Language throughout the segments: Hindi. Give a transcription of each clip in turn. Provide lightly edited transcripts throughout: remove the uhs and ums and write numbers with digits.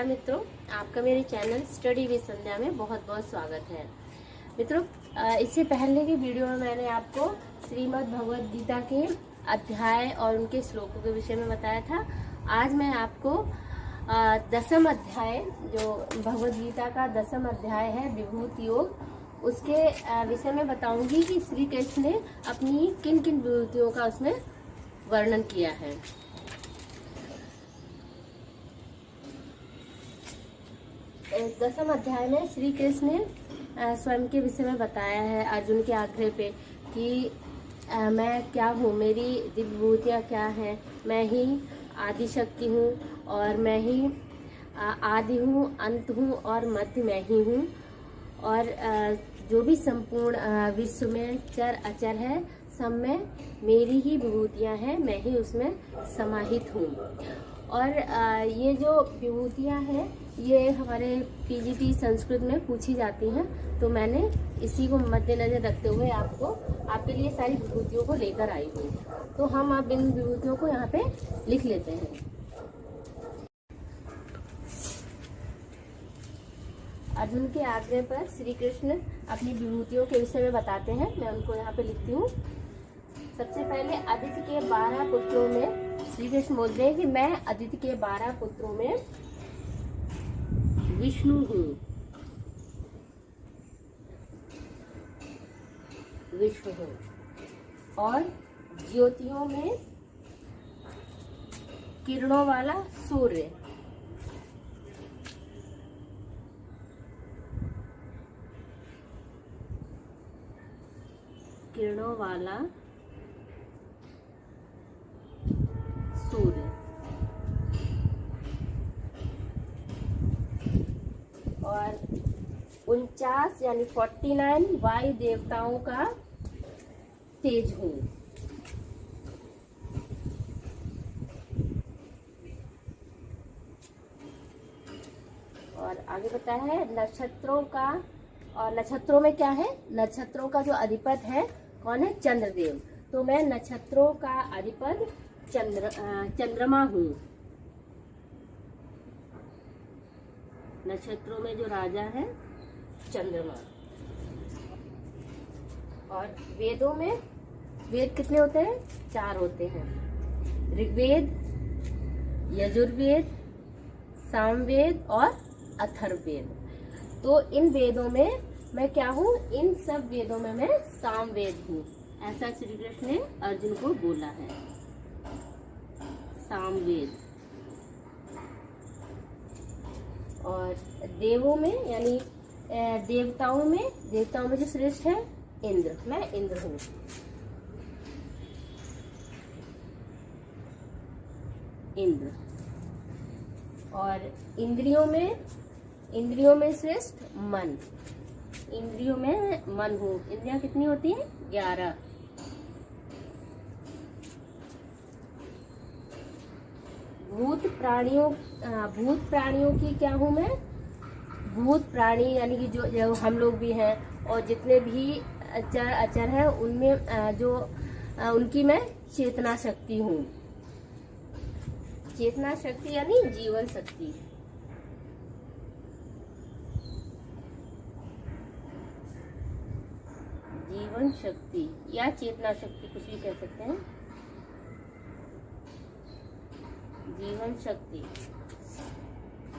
नमस्कार मित्रों, आपका मेरे चैनल स्टडी विद संध्या में बहुत बहुत स्वागत है। मित्रों, इससे पहले की वीडियो में मैंने आपको श्रीमद् भगवद गीता के अध्याय और उनके श्लोकों के विषय में बताया था। आज मैं आपको दसम अध्याय, जो भगवद गीता का दसम अध्याय है विभूति योग, उसके विषय में बताऊंगी कि श्री कृष्ण ने अपनी किन किन विभूतियों का उसमें वर्णन किया है। दसम अध्याय में श्री कृष्ण ने स्वयं के विषय में बताया है अर्जुन के आग्रह पे कि मैं क्या हूँ, मेरी दिव्य विभूतियाँ क्या हैं। मैं ही आदि शक्ति हूँ और मैं ही आदि हूँ, अंत हूँ और मध्य मैं ही हूँ। और जो भी संपूर्ण विश्व में चर अचर है, सब में मेरी ही विभूतियाँ हैं, मैं ही उसमें समाहित हूँ। और ये जो विभूतियाँ हैं ये हमारे पीजीटी संस्कृत में पूछी जाती हैं, तो मैंने इसी को मद्देनजर रखते हुए आपके लिए सारी विभूतियों को लेकर आई हूँ। तो हम अब इन विभूतियों को यहाँ पे लिख लेते हैं। अर्जुन के आग्रह पर श्री कृष्ण अपनी विभूतियों के विषय में बताते हैं, मैं उनको यहाँ पे लिखती हूँ। सबसे पहले अदिति के 12 पुत्रों में श्री कृष्ण बोलते हैं कि मैं अदिति के 12 पुत्रों में विष्णु हूँ, विष्णु हूँ। और ज्योतियों में किरणों वाला सूर्य, किरणों वाला सूर्य। और 49 यानी 49 वायु देवताओं का तेज हूँ। और आगे बताया है नक्षत्रों का, और नक्षत्रों में क्या है, नक्षत्रों का जो अधिपति है कौन है, चंद्रदेव। तो मैं नक्षत्रों का अधिपति चंद्रमा हूँ। नक्षत्रों में जो राजा है चंद्रमा। और वेदों में, वेद कितने होते हैं, 4 होते हैं। ऋग्वेद, यजुर्वेद, सामवेद और अथर्ववेद। तो इन वेदों में मैं क्या हूँ, इन सब वेदों में मैं सामवेद हूँ। ऐसा श्री कृष्ण ने अर्जुन को बोला है, सामवेद। और देवों में यानी देवताओं में जो श्रेष्ठ है इंद्र, मैं इंद्र हूँ। इंद्र। और इंद्रियों में श्रेष्ठ मन, इंद्रियों में मन हूँ। इंद्रियां कितनी होती हैं, 11। भूत प्राणियों की क्या हूँ मैं, भूत प्राणी यानी कि जो हम लोग भी हैं, और जितने भी चर अचर हैं उनमें उनकी मैं चेतना शक्ति हूँ। चेतना शक्ति यानी जीवन शक्ति। जीवन शक्ति या चेतना शक्ति, कुछ भी कह सकते हैं, जीवन शक्ति।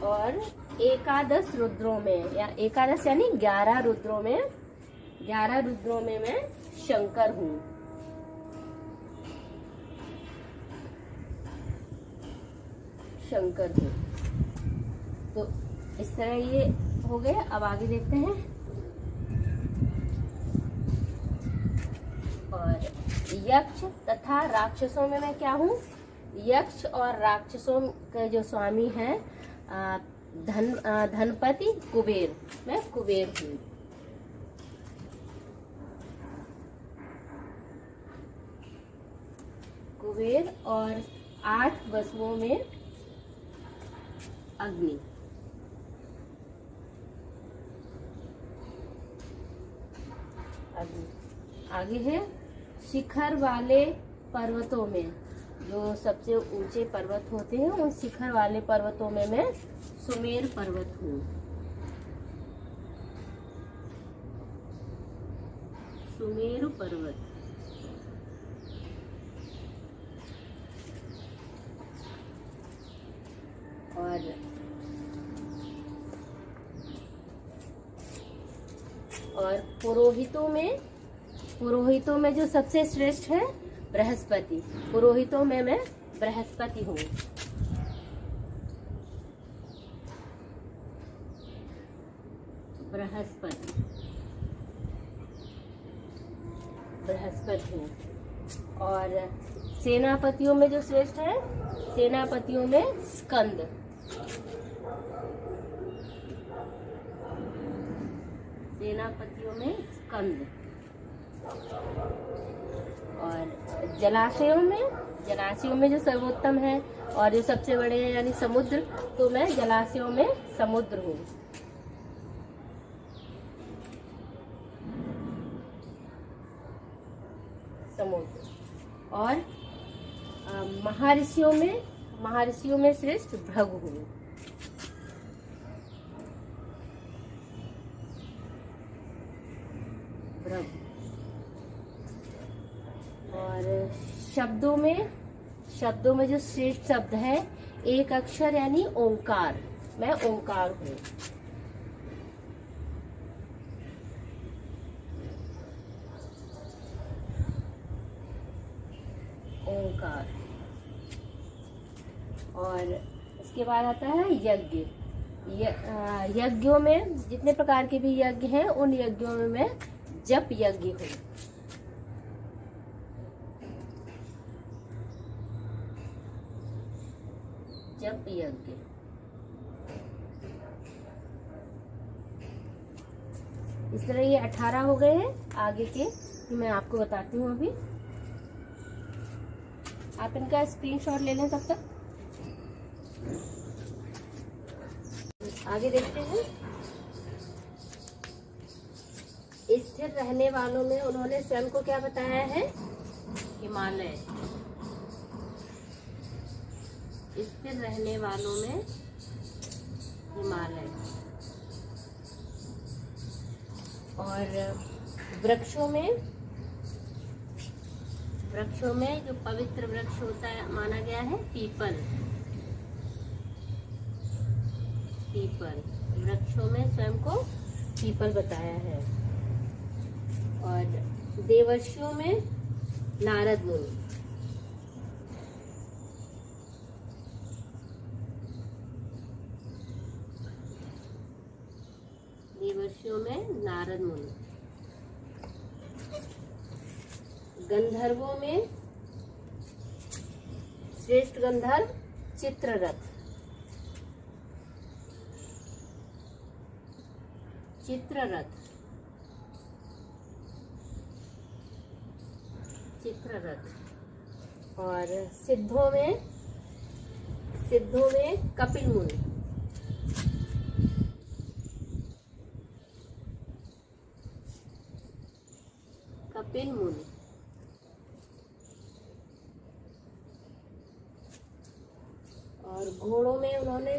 और 11 रुद्रों में, या 11 यानी 11 रुद्रों में मैं शंकर हूँ। शंकर हूँ। तो इस तरह ये हो गए। अब आगे देखते हैं। और यक्ष तथा राक्षसों में मैं क्या हूँ, यक्ष और राक्षसों के जो स्वामी हैं धनपति कुबेर, मैं कुबेर हूँ। कुबेर। और 8 वसुओं में अग्नि। आगे है शिखर वाले पर्वतों में, जो सबसे ऊंचे पर्वत होते हैं उन शिखर वाले पर्वतों में मैं सुमेर पर्वत हूँ। सुमेरु पर्वत। और पुरोहितों में जो सबसे श्रेष्ठ है बृहस्पति। पुरोहितों में मैं बृहस्पति हूँ। बृहस्पति हूँ। और सेनापतियों में जो श्रेष्ठ है, सेनापतियों में स्कंद। सेनापतियों में स्कंद। और जलाशयों में जो सर्वोत्तम है और जो सबसे बड़े हैं यानी समुद्र, तो मैं जलाशयों में समुद्र हूँ। समुद्र। और महर्षियों में श्रेष्ठ भृगु हूँ। और शब्दों में जो श्रेष्ठ शब्द है एक अक्षर यानी ओंकार, मैं ओंकार हूँ। ओंकार। और इसके बाद आता है यज्ञ। यज्ञों में जितने प्रकार के भी यज्ञ हैं उन यज्ञों में मैं जप यज्ञ हूँ। जप यज्ञ। इस तरह ये 18 हो गए हैं। आगे के मैं आपको बताती हूँ। अभी आप इनका स्क्रीनशॉट ले लें तब तक। आगे देखते हैं। स्थिर रहने वालों में उन्होंने स्वयं को क्या बताया है? हिमालय। स्थिर रहने वालों में हिमालय। और वृक्षों में जो पवित्र वृक्ष होता है माना गया है पीपल। वृक्षों में स्वयं को पीपल बताया है। और देवर्षियों में नारद मुनि। देवर्षियों में नारद मुनि। गंधर्वों में श्रेष्ठ गंधर्व चित्ररथ। और सिद्धों में कपिल मुनि। और घोड़ों में उन्होंने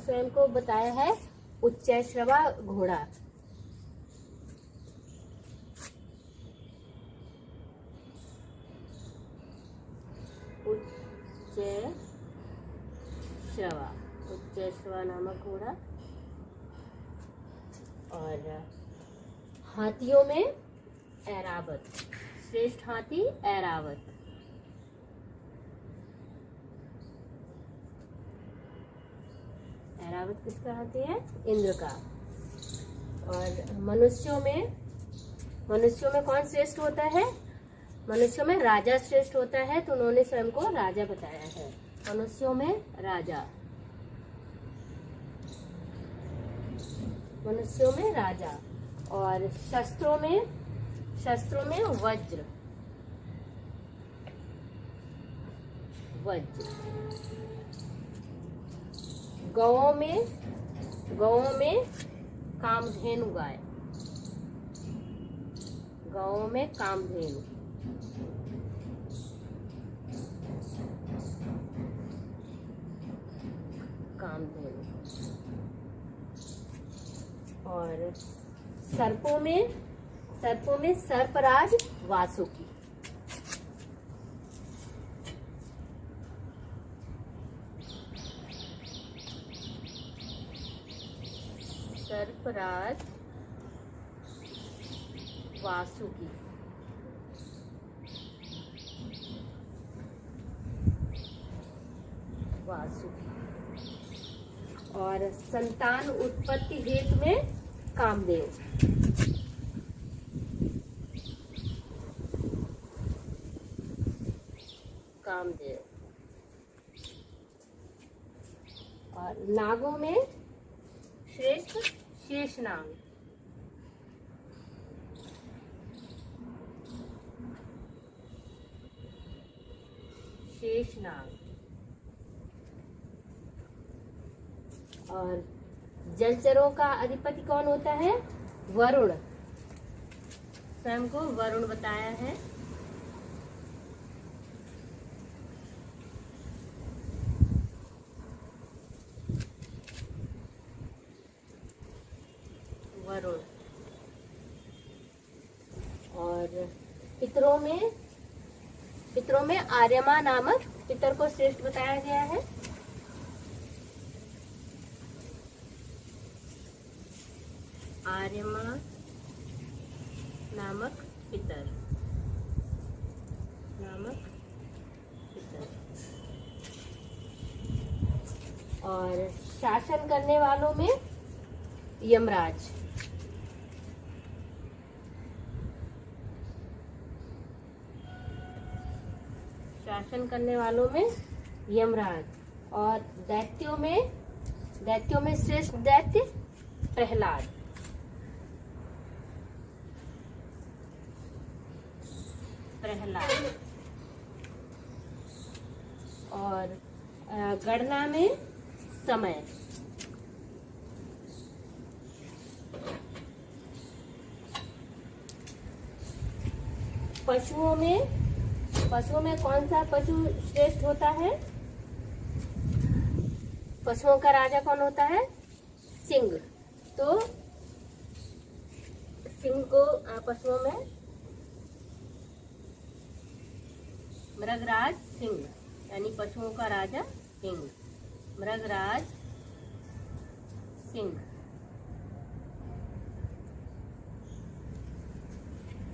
स्वयं को बताया है उच्चैश्रवा घोड़ा। उच्चैश्रवा नामक घोड़ा। और हाथियों में ऐरावत। श्रेष्ठ हाथी ऐरावत। ऐरावत किसका हाथी है? इंद्र का। और मनुष्यों में कौन श्रेष्ठ होता है? मनुष्यों में राजा श्रेष्ठ होता है, तो उन्होंने स्वयं को राजा बताया है। मनुष्यों में राजा। और शस्त्रों में वज्र। गौओं में कामधेनु गाय। कामधेनु। और सर्पों में सर्पराज वासुकी। सर्पराज वासुकी। और संतान उत्पत्ति हेतु में कामदेव। कामदेव। और नागों में श्रेष्ठ शेषनाग। शेषनाग। और जलचरों का अधिपति कौन होता है? वरुण। स्वयं को वरुण बताया है। वरुण। और पितरों में आर्यमा नामक पितर को श्रेष्ठ बताया गया है। आर्यमा नामक पितर। और शासन करने वालों में यमराज। शासन करने वालों में यमराज। और दैत्यों में श्रेष्ठ दैत्य प्रहलाद। और गणना में समय। पशुओं में कौन सा पशु श्रेष्ठ होता है? पशुओं का राजा कौन होता है? सिंह। तो सिंह को पशुओं में मृगराज सिंह, यानी पशुओं का राजा सिंह। मृगराज सिंह।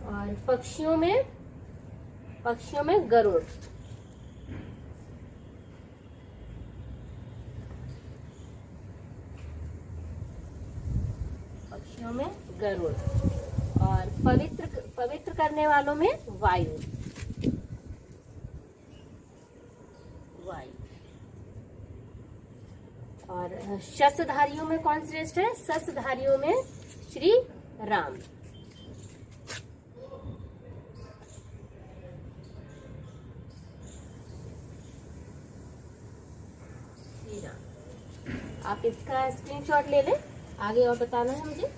और पक्षियों में गरुड़। पक्षियों में गरुड़। और पवित्र करने वालों में वायु। और शस्त्रधारियों में कौन श्रेष्ठ है? शस्त्रधारियों में श्री राम। आप इसका स्क्रीनशॉट ले लें। आगे और बताना है मुझे।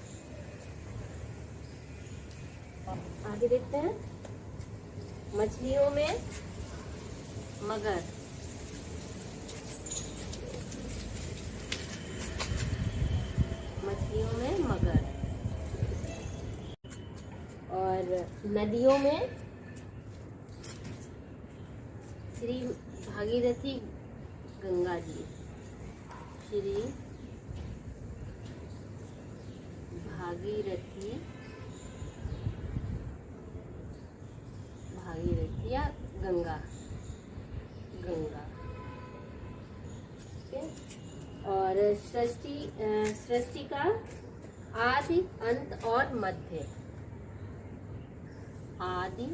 आगे देखते हैं। मछलियों में मगर। मछलियों में मगर। और नदियों में श्री भागीरथी गंगा जी। श्री भागीरथी या गंगा। और सृष्टि का आदि, अंत और मध्य। आदि,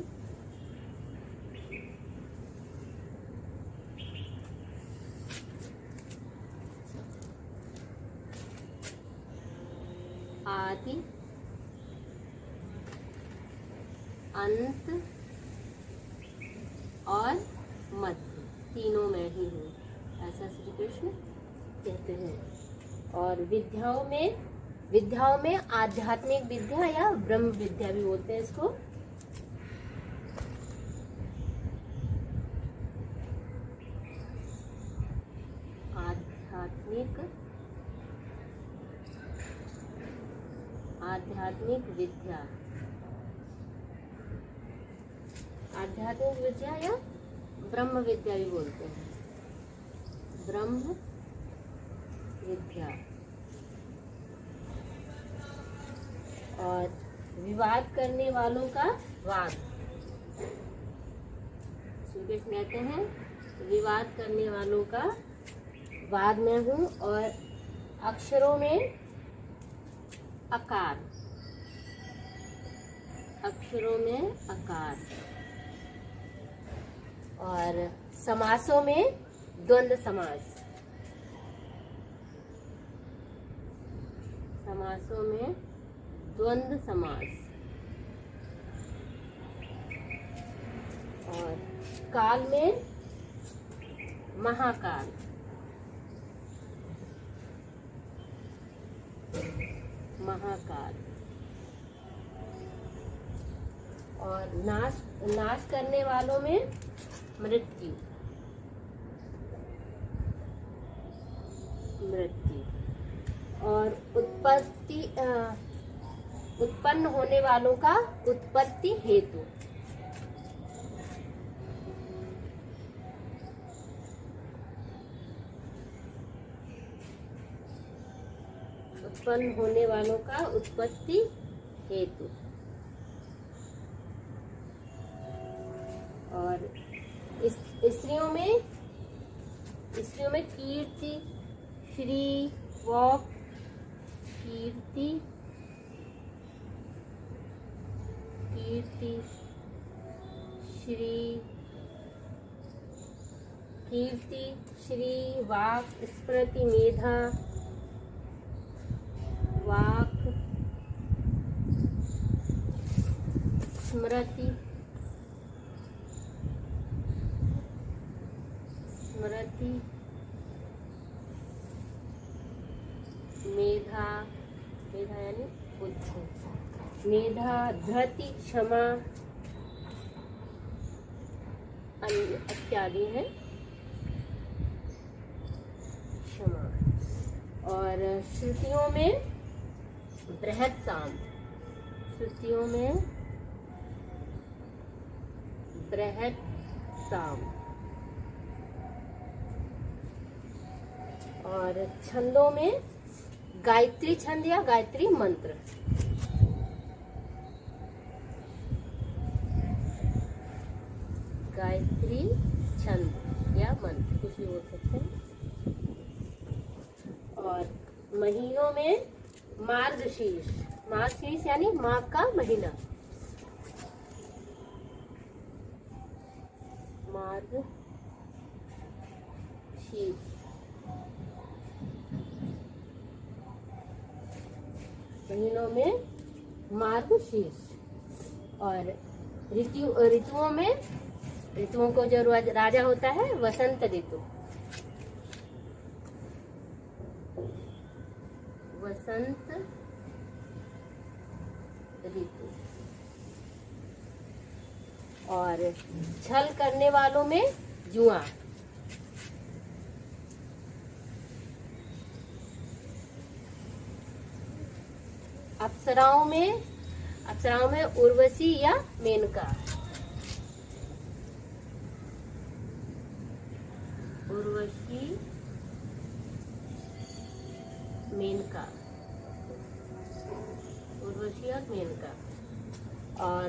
अंत और मध्य, तीनों में ही हूँ, ऐसा श्री कृष्ण कहते हैं। और विद्याओं में आध्यात्मिक विद्या या ब्रह्म विद्या भी बोलते हैं इसको। आध्यात्मिक आध्यात्मिक विद्या, आध्यात्मिक विद्या या ब्रह्म विद्या भी बोलते हैं, ब्रह्म विद्या। और विवाद करने वालों का वाद, श्री कृष्ण कहते हैं विवाद करने वालों का वाद में हूँ। और अक्षरों में आकार, अक्षरों में आकार। और समासों में द्वंद्व समास, समासों में द्वंद्व समास। और काल में महाकाल, महाकाल। और नाश करने वालों में मृत्यु, मृत्यु। और उत्पन्न होने वालों का उत्पत्ति हेतु, उत्पन्न होने वालों का उत्पत्ति हेतु। और स्त्रियों में कीर्ति, श्री, वॉक, कीर्ति, कीर्ति, श्री, कीर्ति, श्री, वाक, स्मृति, मेधा, वाक, स्मृति, स्मृति, मेधा, मेधा यानी बुद्धि, मेधा, धृति, क्षमा इत्यादि है, क्षमा। और श्रुतियों में बृहत साम, श्रुतियों में बृहत साम। और छंदों में गायत्री छंद या गायत्री मंत्र, गायत्री छंद या मंत्र कुछ भी बोल सकते हैं। और महीनों में मार्गशीर्ष, मार्गशीर्ष यानी माघ का महीना, मार्गशीर्ष। महीनों में मार्गशीर्ष। और ऋतुओं में, ऋतुओं को जो राजा होता है वसंत ऋतु, वसंत ऋतु। और छल करने वालों में जुआ, अप्सराओं में उर्वशी या मेनका, उर्वशी, मेनका, उर्वशी और मेनका। और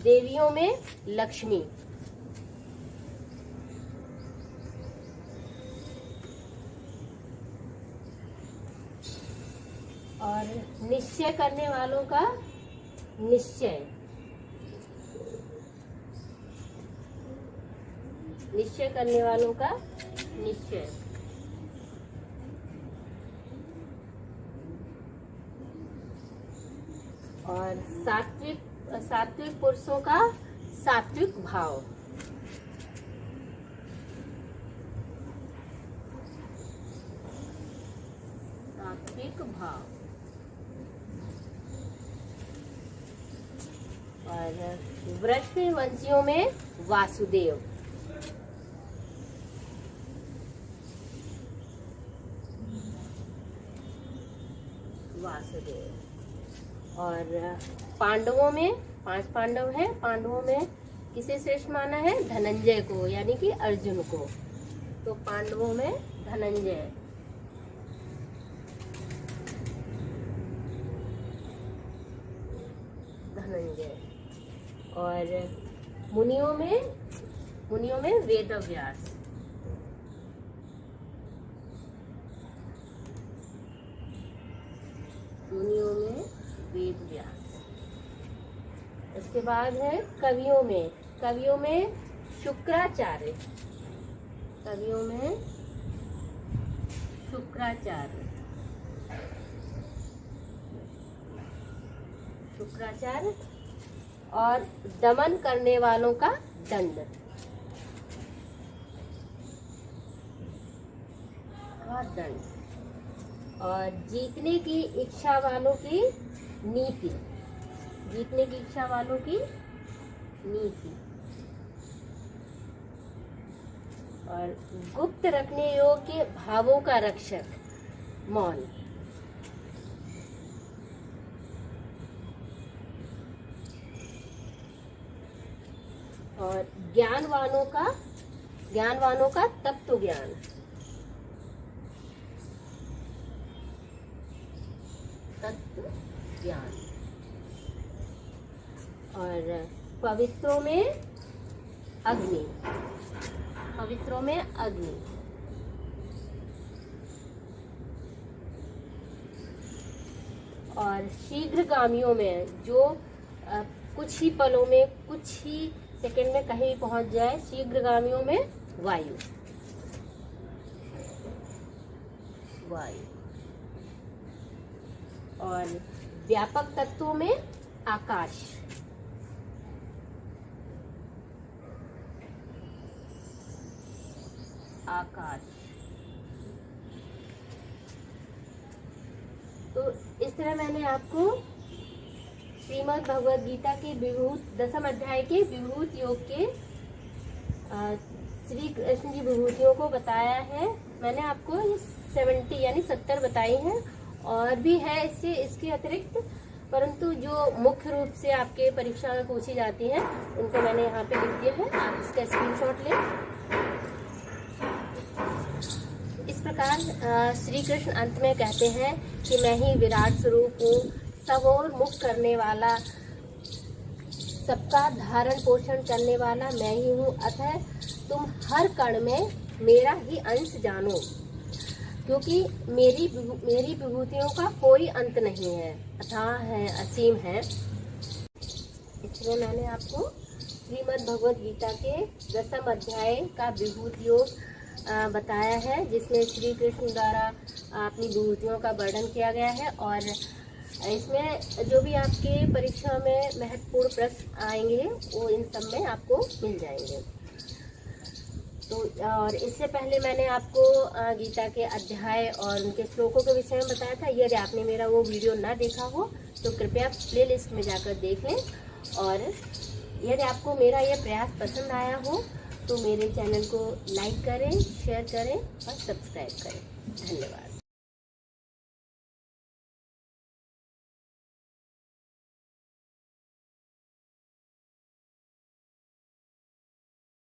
देवियों में लक्ष्मी, और निश्चय करने वालों का निश्चय, निश्चय करने वालों का निश्चय। और सात्विक पुरुषों का सात्विक भाव, सात्विक भाव। और वृषवंशियों में वासुदेव, वासुदेव। और पांडवों में 5 पांडव हैं, पांडवों में किसे श्रेष्ठ माना है? धनंजय को, यानी कि अर्जुन को। तो पांडवों में धनंजय। और मुनियों में वेदव्यास। मुनियों में वेदव्यास। इसके बाद है कवियों में शुक्राचार्य। कवियों में शुक्राचार्य। और दमन करने वालों का दंड। और जीतने की इच्छा वालों की नीति। जीतने की इच्छा वालों की नीति। और गुप्त रखने योग्य भावों का रक्षक, मौन। और ज्ञानवानों का तत्व ज्ञान। तत्व ज्ञान। और पवित्रों में अग्नि। पवित्रों में अग्नि। और शीघ्रगामियों में, जो कुछ ही पलों में, कुछ ही सेकंड में कहीं पहुंच जाए, शीघ्रगामियों में वायु। और व्यापक तत्वों में आकाश। तो इस तरह मैंने आपको श्रीमद् भगवद गीता के दसम अध्याय के विभूत योग के श्री कृष्ण की विभूतियों को बताया है। मैंने आपको ये 70 यानी 70 बताई हैं, और भी है इसके अतिरिक्त, परंतु जो मुख्य रूप से आपके परीक्षा में पूछी जाती हैं उनको मैंने यहाँ पे लिख दिया है। आप इसका स्क्रीनशॉट लें। इस प्रकार श्री कृष्ण अंत में कहते हैं कि मैं ही विराट स्वरूप हूँ, सब और मुक्त करने वाला, सबका धारण पोषण करने वाला मैं ही हूँ। अतः तुम हर कण में मेरा ही अंश जानो, क्योंकि मेरी विभूतियों का कोई अंत नहीं है, अथाह है, असीम है। इसलिए मैंने आपको श्रीमद् भगवद गीता के दसम अध्याय का विभूति योग बताया है, जिसमें श्री कृष्ण द्वारा अपनी विभूतियों का वर्णन किया गया है। और इसमें जो भी आपके परीक्षा में महत्वपूर्ण प्रश्न आएंगे वो इन सब में आपको मिल जाएंगे। तो और इससे पहले मैंने आपको गीता के अध्याय और उनके श्लोकों के विषय में बताया था। यदि आपने मेरा वो वीडियो ना देखा हो तो कृपया प्लेलिस्ट में जाकर देख लें। और यदि आपको मेरा ये प्रयास पसंद आया हो तो मेरे चैनल को लाइक करें, शेयर करें और सब्सक्राइब करें। धन्यवाद।